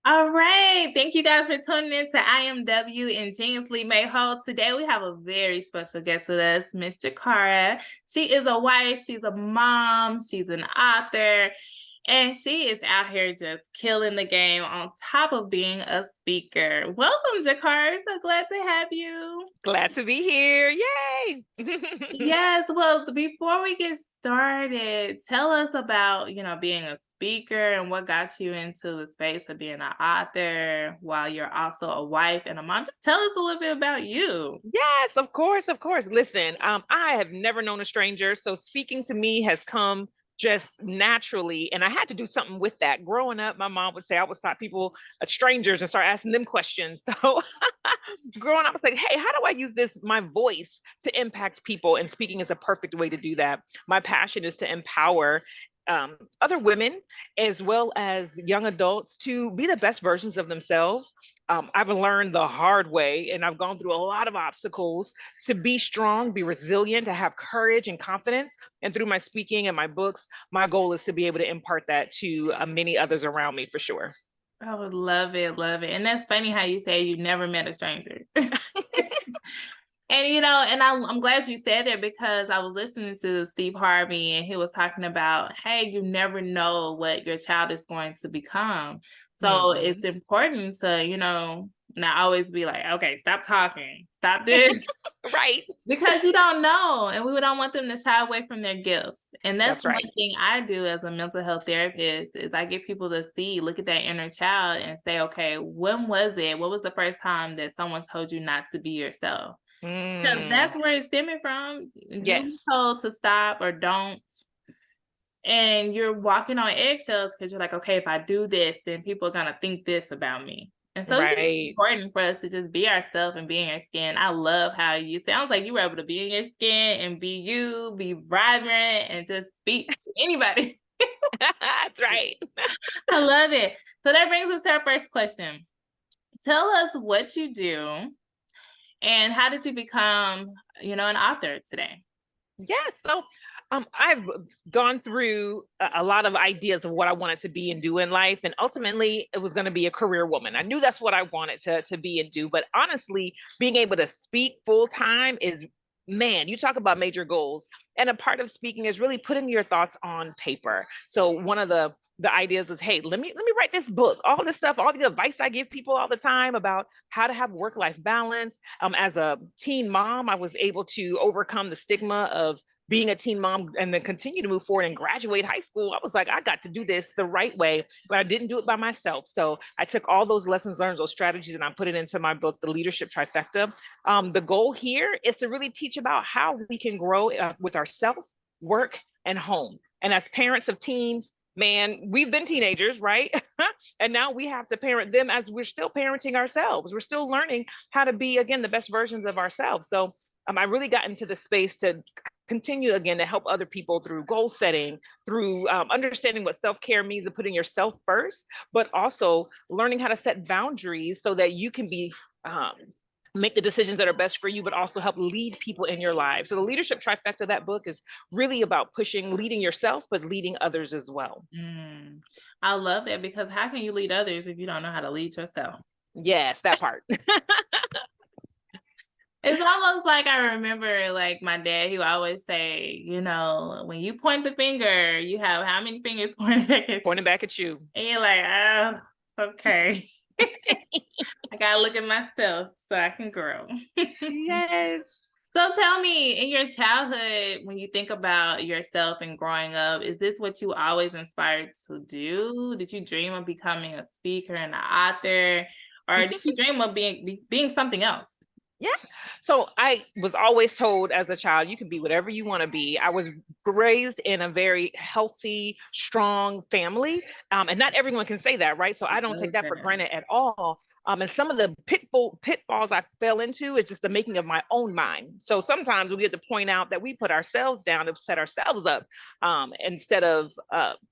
All right. Thank you guys for tuning in to IMW and Geniusly Made Whole. Today we have a very special guest with us, Miss Jecara. She is a wife, she's a mom, she's an author, and she is out here just killing the game on top of being a speaker. Welcome, Jecara. So glad to have you. Glad to be here. Yay! Yes, well, before we get started, tell us about, being a speaker and what got you into the space of being an author while you're also a wife and a mom. Just tell us a little bit about you. Yes, of course, of course. Listen, I have never known a stranger, so speaking to me has come just naturally, and I had to do something with that. Growing up, my mom would say I would stop people, strangers, and start asking them questions. So, growing up, I was like, "Hey, how do I use this my voice to impact people?" And speaking is a perfect way to do that. My passion is to empower other women as well as young adults to be the best versions of themselves. I've learned the hard way, and I've gone through a lot of obstacles to be strong, be resilient, to have courage and confidence. And through my speaking and my books, my goal is to be able to impart that to many others around me for sure. I would love it, love it. And that's funny how you say you never met a stranger. And I'm glad you said that because I was listening to Steve Harvey and he was talking about, hey, you never know what your child is going to become. So it's Mhm. important to, not always be like, okay, stop talking, stop this, Right. because you don't know. And we don't want them to shy away from their gifts. And that's That's one right. thing I do as a mental health therapist is I get people to look at that inner child and say, okay, when was it? What was the first time that someone told you not to be yourself? Because Mm, that's where it's stemming from. You were yes, told to stop or don't, and you're walking on eggshells because you're like, okay, if I do this, then people are gonna think this about me. And so it's just right. important for us to just be ourselves and be in our skin. I love how you sounds like you were able to be in your skin and be you, be vibrant, and just speak to anybody. That's right. I love it. So that brings us to our first question. Tell us what you do and how did you become, an author today? Yeah, so I've gone through a lot of ideas of what I wanted to be and do in life, and ultimately it was going to be a career woman. I knew that's what I wanted to be and do, but honestly, being able to speak full time is, man, you talk about major goals, and a part of speaking is really putting your thoughts on paper. So one of the ideas is, hey, let me write this book, all this stuff, all the advice I give people all the time about how to have work life balance. As a teen mom, I was able to overcome the stigma of being a teen mom and then continue to move forward and graduate high school. I was like, I got to do this the right way, but I didn't do it by myself. So I took all those lessons learned, those strategies, and I put it into my book, The Leadership Trifecta. The goal here is to really teach about how we can grow with ourself, work, and home. And as parents of teens, man, we've been teenagers, right? And now we have to parent them as we're still parenting ourselves. We're still learning how to be, again, the best versions of ourselves. So I really got into the space to continue again to help other people through goal setting, through understanding what self-care means and putting yourself first, but also learning how to set boundaries so that you can be um, make the decisions that are best for you, but also help lead people in your lives. So the leadership trifecta, that book is really about pushing, leading yourself, but leading others as well. Mm, I love that because how can you lead others if you don't know how to lead yourself? Yes, that part. It's almost like I remember like my dad, he would always say, when you point the finger, you have how many fingers pointed back at you? Pointing back at you. And you're like, oh, okay. I gotta look at myself so I can grow. Yes. So tell me, in your childhood, when you think about yourself and growing up, is this what you always inspired to do? Did you dream of becoming a speaker and an author, or did you dream of being something else? Yeah. So I was always told as a child, you can be whatever you want to be. I was raised in a very healthy, strong family. And not everyone can say that, right? So I don't take Love that for that. granted at all. And some of the pitfalls I fell into is just the making of my own mind. So sometimes we get to point out that we put ourselves down to set ourselves up instead of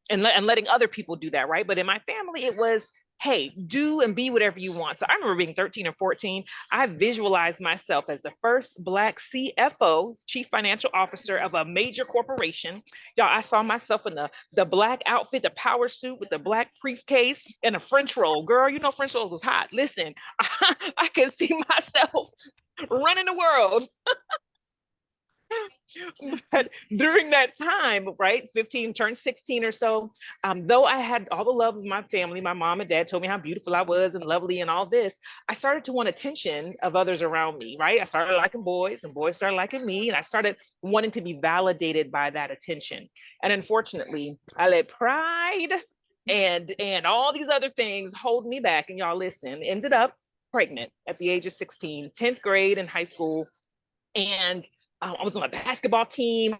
and letting other people do that, right? But in my family, it was, hey, do and be whatever you want. So I remember being 13 or 14. I visualized myself as the first Black CFO, Chief Financial Officer of a major corporation. Y'all, I saw myself in the Black outfit, the power suit with the Black briefcase and a French roll. Girl, you know French rolls was hot. Listen, I could see myself running the world. But during that time, right, 15, turned 16 or so, though I had all the love of my family, my mom and dad told me how beautiful I was and lovely and all this, I started to want attention of others around me, right? I started liking boys and boys started liking me, and I started wanting to be validated by that attention. And unfortunately, I let pride and all these other things hold me back. And y'all listen, ended up pregnant at the age of 16, 10th grade in high school. And I was on a basketball team.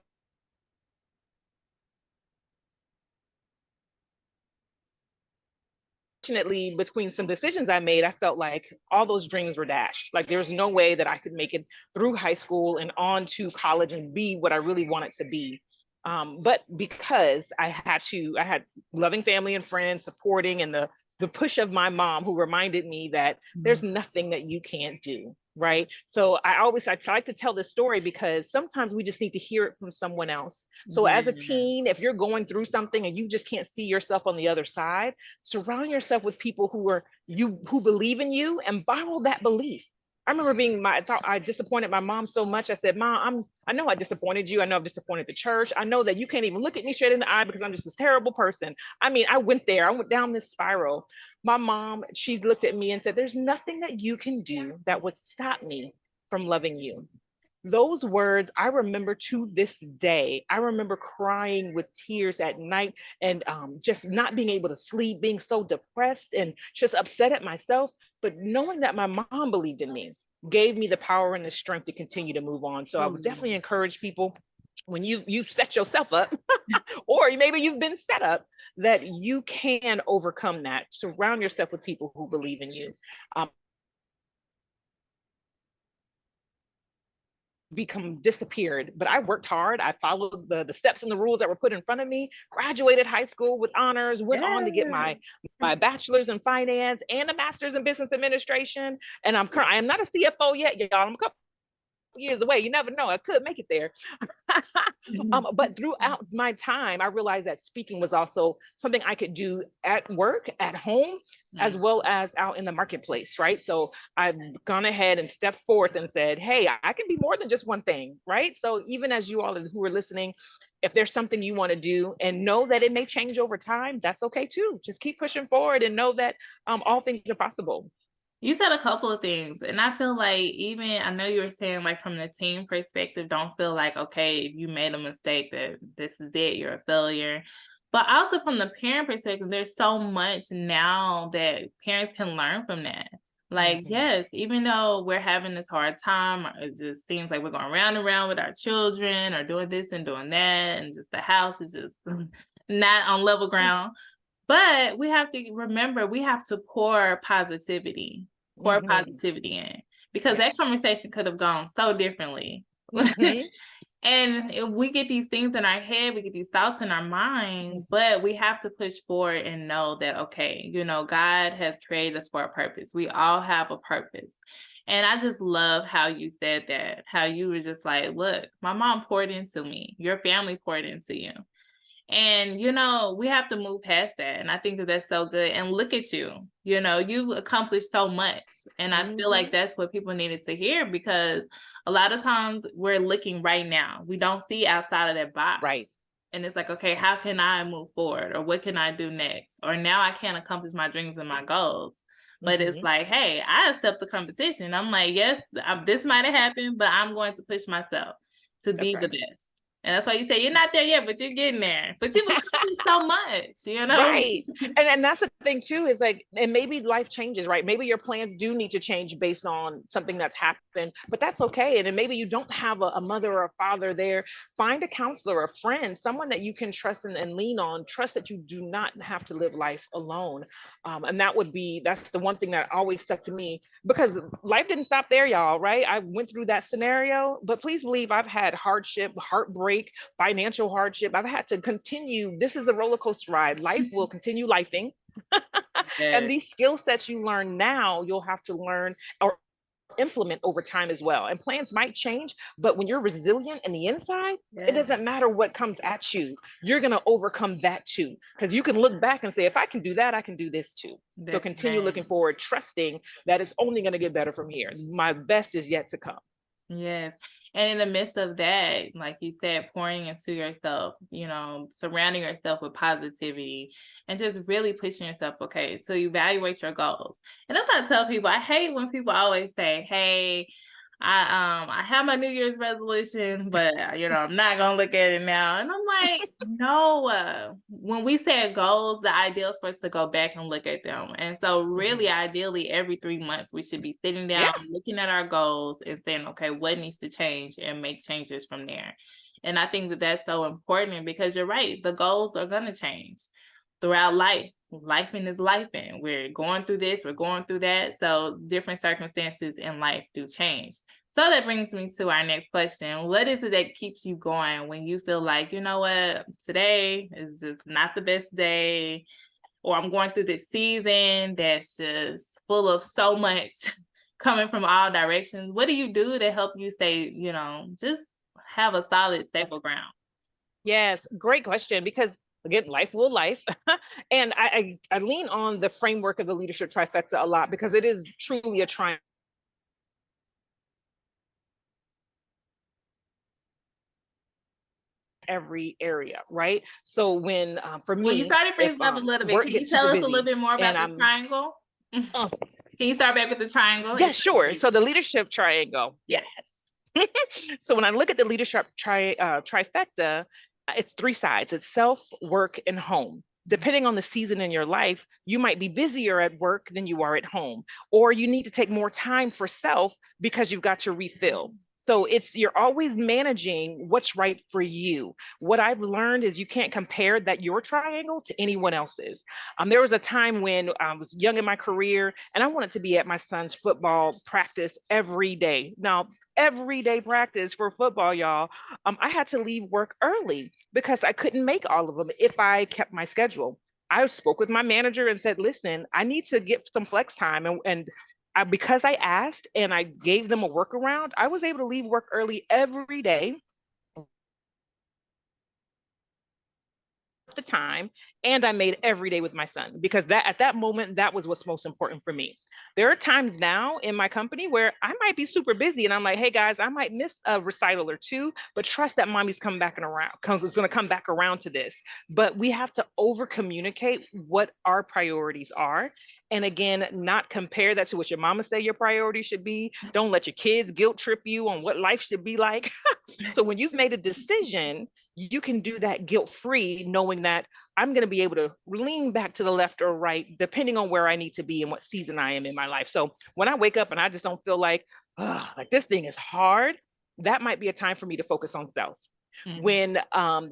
Fortunately, between some decisions I made, I felt like all those dreams were dashed. Like there was no way that I could make it through high school and on to college and be what I really wanted to be. But because I had loving family and friends supporting, and the push of my mom, who reminded me that there's nothing that you can't do. Right. So I like to tell this story because sometimes we just need to hear it from someone else. So as a Yeah. teen, if you're going through something and you just can't see yourself on the other side, surround yourself with people who believe in you and borrow that belief. I remember I disappointed my mom so much. I said, Mom, I know I disappointed you. I know I've disappointed the church. I know that you can't even look at me straight in the eye because I'm just this terrible person. I mean, I went down this spiral. My mom, she looked at me and said, there's nothing that you can do that would stop me from loving you. Those words I remember to this day. I remember crying with tears at night and just not being able to sleep, being so depressed and just upset at myself. But knowing that my mom believed in me gave me the power and the strength to continue to move on. So I would definitely encourage people, when you set yourself up or maybe you've been set up, that you can overcome that. Surround yourself with people who believe in you. Become disappeared, but I worked hard. I followed the steps and the rules that were put in front of me, graduated high school with honors, went on to get my bachelor's in finance and a master's in business administration. And I am not a CFO yet, y'all. I'm a couple years away. You never know, I could make it there. But throughout my time, I realized that speaking was also something I could do at work, at home, as well as out in the marketplace, right? So I've gone ahead and stepped forth and said, hey, I can be more than just one thing, right? So even as you all who are listening, if there's something you want to do and know that it may change over time, that's okay too. Just keep pushing forward and know that all things are possible. You said a couple of things, and I feel like, even I know you were saying, like, from the team perspective, don't feel like, okay, if you made a mistake, that this is it, you're a failure. But also from the parent perspective, there's so much now that parents can learn from that. Like, yes, even though we're having this hard time, or it just seems like we're going round and round with our children, or doing this and doing that, and just the house is just not on level ground. But we have to remember, we have to pour positivity in, because that conversation could have gone so differently. And if we get these things in our head, we get these thoughts in our mind, but we have to push forward and know that, okay, God has created us for a purpose. We all have a purpose. And I just love how you said that, how you were just like, look, my mom poured into me, your family poured into you. And, we have to move past that. And I think that that's so good. And look at you, you've accomplished so much. And I feel like that's what people needed to hear, because a lot of times we're looking right now. We don't see outside of that box. Right. And it's like, okay, how can I move forward? Or what can I do next? Or now I can't accomplish my dreams and my goals. But it's like, hey, I accept the competition. I'm like, yes, this might have happened, but I'm going to push myself to be the best. And that's why you say you're not there yet, but you're getting there. But you've accomplished so much, Right. And that's the thing too, is like, and maybe life changes, right? Maybe your plans do need to change based on something that's happened, but that's okay. And then maybe you don't have a mother or a father there. Find a counselor, a friend, someone that you can trust and lean on. Trust that you do not have to live life alone. And that's the one thing that always stuck to me, because life didn't stop there, y'all, right? I went through that scenario, but please believe I've had hardship, heartbreak, financial hardship. I've had to continue. This is a roller coaster ride. Life will continue lifing. And Yes. these skill sets you learn now, you'll have to learn or implement over time as well. And plans might change, but when you're resilient in the inside, it Yes. doesn't matter what comes at you. You're going to overcome that too. Because you can look back and say, if I can do that, I can do this too. So That's continue right. looking forward, trusting that it's only going to get better from here. My best is yet to come. Yes. And in the midst of that, like you said, pouring into yourself, surrounding yourself with positivity and just really pushing yourself, okay, to evaluate your goals. And that's what I tell people. I hate when people always say, hey, I have my New Year's resolution, but I'm not gonna look at it now. And I'm like, no, when we set goals, the ideal is for us to go back and look at them. And so really Mhm. ideally every 3 months we should be sitting Yeah. down, looking at our goals and saying, okay, what needs to change and make changes from there. And I think that that's so important because you're right, the goals are gonna change throughout life. Life is life, and we're going through this, we're going through that. So different circumstances in life do change. So that brings me to our next question. What is it that keeps you going when you feel like, you know what, today is just not the best day, or I'm going through this season that's just full of so much coming from all directions? What do you do to help you stay, just have a solid, stable ground? Yes, great question. Because again, life will life. And I lean on the framework of the leadership trifecta a lot because it is truly a triumph every area, right? So when for Well, you me, started if freezing up a little bit. work Can you gets tell super us a little busy bit more about and the I'm triangle? Can uh, you start back with the triangle? yeah, It's sure. So the leadership triangle, yes. yes. So when I look at the leadership trifecta, it's three sides. It's self, work, and home. Depending on the season in your life, you might be busier at work than you are at home, or you need to take more time for self because you've got to refill. So it's you're always managing what's right for you. What I've learned is you can't compare that your triangle to anyone else's. There was a time when I was young in my career and I wanted to be at my son's football practice every day. Now, everyday practice for football, y'all. I had to leave work early because I couldn't make all of them if I kept my schedule. I spoke with my manager and said, listen, I need to get some flex time. Because I asked and I gave them a workaround, I was able to leave work early every day the time, and I made every day with my son because that at that moment that was what's most important for me. There are times now in my company where I might be super busy and I'm like, hey guys, I might miss a recital or two, but trust that mommy's coming back and around, is going to come back around to this. But we have to over communicate what our priorities are, and again, not compare that to what your mama say your priorities should be. Don't let your kids guilt trip you on what life should be like. So when you've made a decision, you can do that guilt free, knowing that I'm going to be able to lean back to the left or right, depending on where I need to be and what season I am in my life. So when I wake up and I just don't feel like this thing is hard, that might be a time for me to focus on self. Mhm. When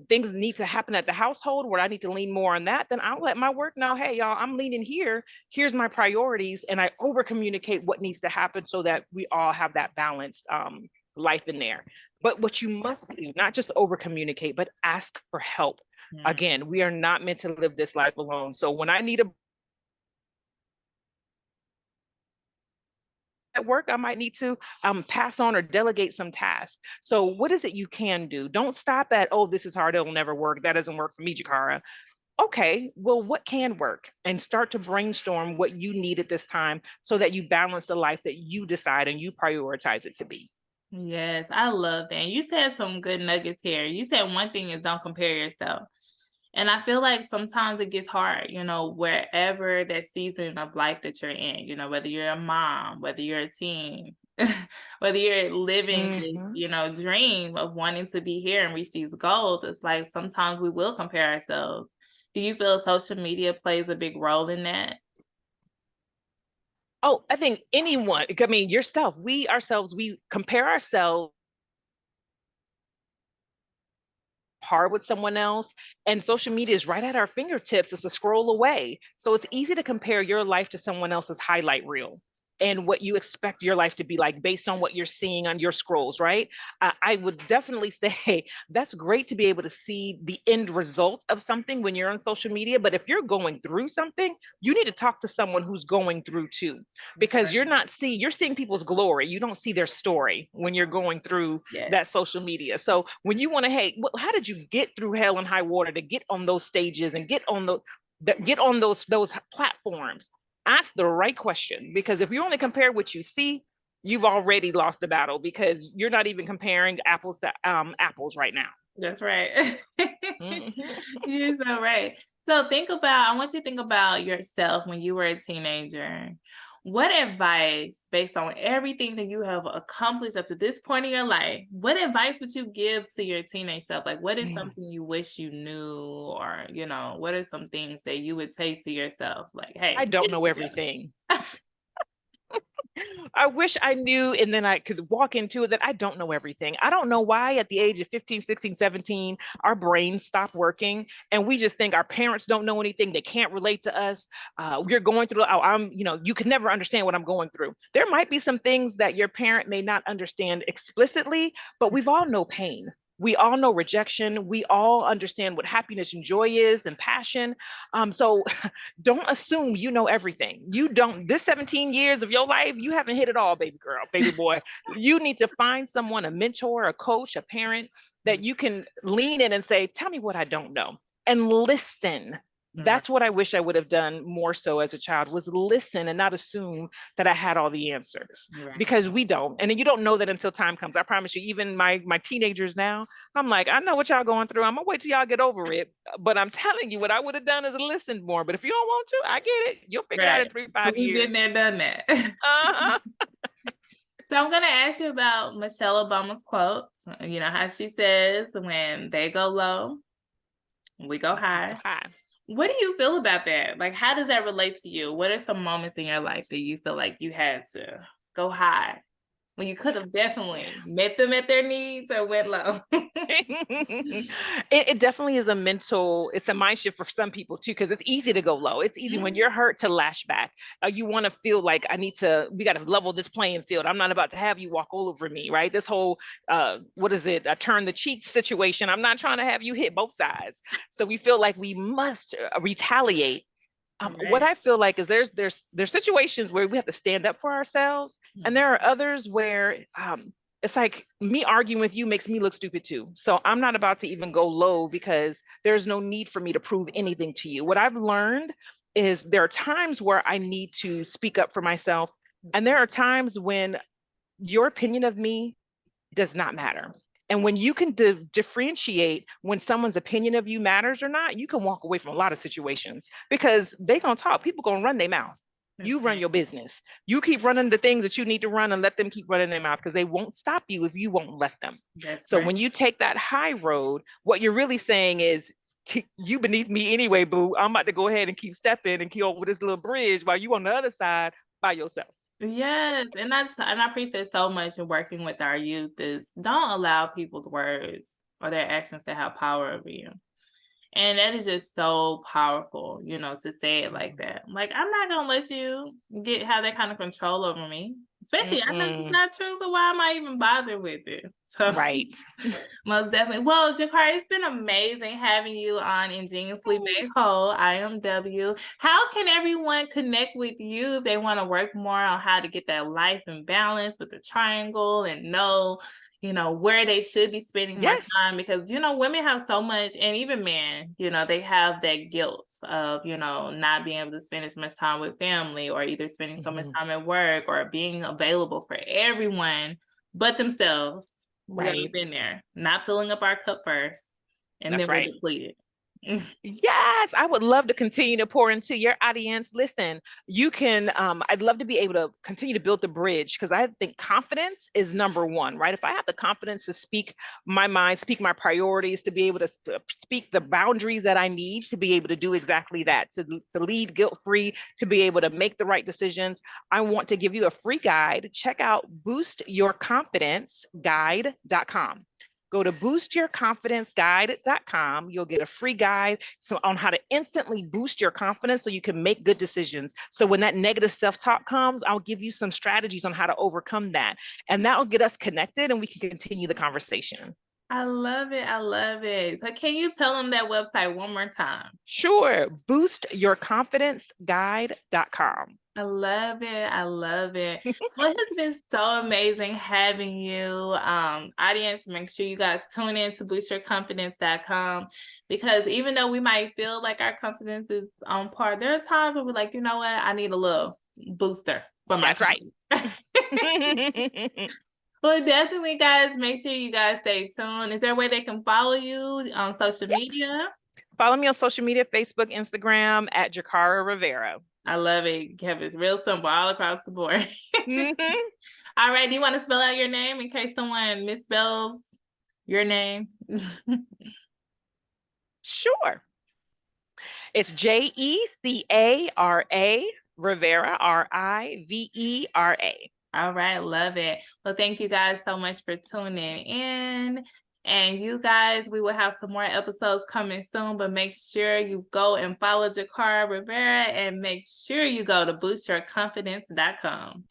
things need to happen at the household where I need to lean more on that, then I'll let my work know, hey, y'all, I'm leaning here. Here's my priorities. And I over communicate what needs to happen so that we all have that balanced life in there. But what you must do, not just over communicate, but ask for help. Mhm. Again, we are not meant to live this life alone. So when I need a at work, I might need to pass on or delegate some tasks. So what is it you can do? Don't stop at, oh, this is hard, it'll never work. That doesn't work for me, Jecara. Okay, well, what can work? And start to brainstorm what you need at this time so that you balance the life that you decide and you prioritize it to be. Yes, I love that. And you said some good nuggets here. You said one thing is don't compare yourself. And I feel like sometimes it gets hard, wherever that season of life that you're in, whether you're a mom, whether you're a teen, whether you're living this, Mhm. dream of wanting to be here and reach these goals. It's like sometimes we will compare ourselves. Do you feel social media plays a big role in that? Oh, I think anyone, I mean, yourself, we ourselves, we compare ourselves hard with someone else, and social media is right at our fingertips. It's a scroll away. So it's easy to compare your life to someone else's highlight reel. and what you expect your life to be like based on what you're seeing on your scrolls, right? I would definitely say that's great to be able to see the end result of something when you're on social media. But if you're going through something, you need to talk to someone who's going through too, because you're seeing people's glory. You don't see their story when you're going through that social media. So when you want to, hey, how did you get through hell and high water to get on those stages and get on those platforms? Ask the right question, because if you only compare what you see, you've already lost the battle, because you're not even comparing apples to apples right now. That's right. You're so right. So I want you to think about yourself when you were a teenager. What advice, based on everything that you have accomplished up to this point in your life, what advice would you give to your teenage self? Like, what is something you wish you knew, or, what are some things that you would say to yourself? Like, hey, I don't know everything. I wish I knew, and then I could walk into it, that I don't know everything. I don't know why at the age of 15, 16, 17, our brains stop working and we just think our parents don't know anything. They can't relate to us. We're going through, you can never understand what I'm going through. There might be some things that your parent may not understand explicitly, but we've all know pain. We all know rejection. We all understand what happiness and joy is, and passion. So don't assume you know everything. You don't. This 17 years of your life, you haven't hit it all, baby girl, baby boy. You need to find someone, a mentor, a coach, a parent, that you can lean in and say, tell me what I don't know, and listen. That's what I wish I would have done more so as a child, was listen and not assume that I had all the answers, because we don't. And then you don't know that until time comes. I promise you, even my teenagers now, I'm like, I know what y'all going through. I'm gonna wait till y'all get over it. But I'm telling you, what I would have done is listened more. But if you don't want to, I get it. You'll figure it out in 3-5 years. We've been there, done that. So I'm going to ask you about Michelle Obama's quotes. You know how she says, when they go low, we go high. What do you feel about that? Like, how does that relate to you? What are some moments in your life that you feel like you had to go high when you could have definitely met them at their needs, or went low? It definitely is it's a mind shift for some people too, because it's easy to go low. It's easy when you're hurt to lash back. You want to feel like, we got to level this playing field. I'm not about to have you walk all over me, right? This whole, what is it? A turn the cheek situation. I'm not trying to have you hit both sides. So we feel like we must retaliate. What I feel like is there's situations where we have to stand up for ourselves, and there are others where it's like, me arguing with you makes me look stupid too. So I'm not about to even go low, because there's no need for me to prove anything to you. What I've learned is there are times where I need to speak up for myself, and there are times when your opinion of me does not matter. And when you can differentiate when someone's opinion of you matters or not, you can walk away from a lot of situations, because they're going to talk. People going to run their mouth. You run your business. You keep running the things that you need to run, and let them keep running their mouth, because they won't stop you if you won't let them. So when you take that high road, what you're really saying is, you beneath me anyway, boo. I'm about to go ahead and keep stepping and keep over this little bridge while you on the other side by yourself. Yes, and I appreciate so much in working with our youth is, don't allow people's words or their actions to have power over you. And that is just so powerful, to say it like that. Like, I'm not gonna let you have that kind of control over me. Especially, I know it's not true, so why am I even bothered with it? So right. Most definitely. Well, Jecara, it's been amazing having you on Ingeniously Made Whole, IMW. How can everyone connect with you if they want to work more on how to get that life in balance with the triangle, and know where they should be spending more time? Because, women have so much, and even men, they have that guilt of, not being able to spend as much time with family, or either spending so much time at work, or being available for everyone but themselves. We've been there, not filling up our cup first, and then we're depleted. Yes, I would love to continue to pour into your audience. Listen, you can, I'd love to be able to continue to build the bridge, because I think confidence is number one, right? If I have the confidence to speak my mind, speak my priorities, to be able to speak the boundaries that I need to be able to do exactly that, to lead guilt-free, to be able to make the right decisions, I want to give you a free guide. Check out boostyourconfidenceguide.com. Go to boostyourconfidenceguide.com. You'll get a free guide on how to instantly boost your confidence so you can make good decisions. So when that negative self-talk comes, I'll give you some strategies on how to overcome that. And that'll get us connected and we can continue the conversation. I love it. I love it. So can you tell them that website one more time? Sure. Boostyourconfidenceguide.com. I love it. I love it. Well, it has been so amazing having you. Audience, make sure you guys tune in to boostyourconfidence.com, because even though we might feel like our confidence is on par, there are times where we're like, you know what, I need a little booster for my That's right. Well, definitely, guys, make sure you guys stay tuned. Is there a way they can follow you on social media? Follow me on social media, Facebook, Instagram, at Jecara Rivera. I love it. Kev, it's real simple all across the board. Mm-hmm. All right. Do you want to spell out your name in case someone misspells your name? Sure. It's Jecara Rivera, Rivera. All right. Love it. Well, thank you guys so much for tuning in. And you guys, we will have some more episodes coming soon, but make sure you go and follow Jecara Rivera and make sure you go to boostyourconfidence.com.